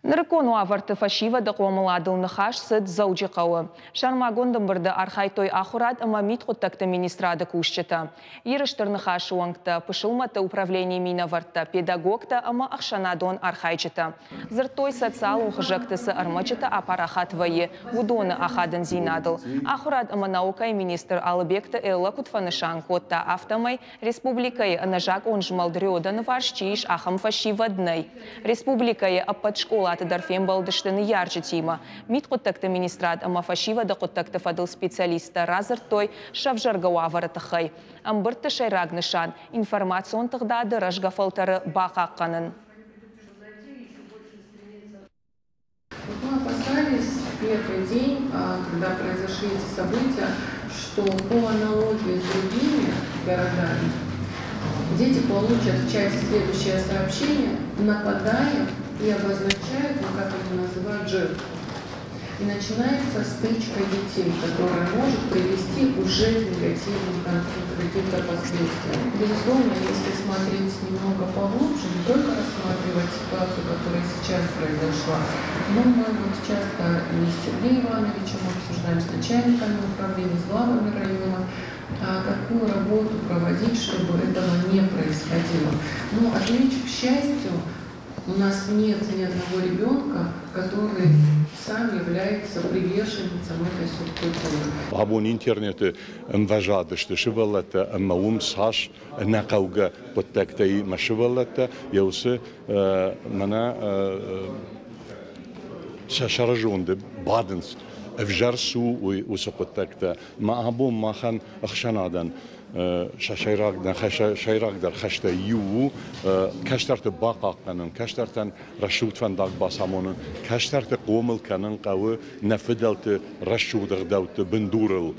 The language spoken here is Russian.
Ныркону аварты фашива да қомыладыл нахаш сыд зауджи қауы. Шармагондым бірді архайтой ахурат амамит құттақты министрады күшчіті. Ирыштыр нахаш уаңты пышылматы управление минаварты педагогта ама ақшанадон архайчыты. Зыртой социал ұхыжықтысы армачыты апарахат вайы удоны ахадын зинадыл. Ахурат ама наукай министр Алыбекті элла кутфанышан котта автомай республикай анажак он жмалдрёдан варшчиш ахам фашива днай. Республикай аппад школа дарфем балдыштыны ярчы тима. Мит құттақты министрат ама фашива да құттақты фадыл специалиста разыр той шавжаргауа варатықай. Амбырты шайрагнышан информацион тығдады рашгафалтары бақаққанын. Мы опасались в первый день, когда произошли эти события, что по аналогии с другими городами дети получат в чате следующее сообщение: нападаем, и обозначают, как это называют, жертву. И начинается стычка детей, которая может привести уже к негативным каким-то последствиям. Безусловно, если смотреть немного поглубже, не только рассматривать ситуацию, которая сейчас произошла, но мы вот часто и с Сергеем Ивановичем обсуждаем, с начальниками управления, с главами районов, какую работу проводить, чтобы этого не происходило. Но отвлечь, к счастью, у нас нет ни одного ребенка, который сам является приверженцем этой субкультуры. Абон интернете мважады, что шивалата, маум саш накауга подтектай машивалата, яусы мана шашаражунды баденс. أفجرسو وسقطتكتا ما أبو ما خان أخشنادن شايراق در خشتا يو كشترت باقا قانون كشترتن رشود فن داق باسامونن كشترت قومل كانن قوي نفدلت رشود غدوت بندورل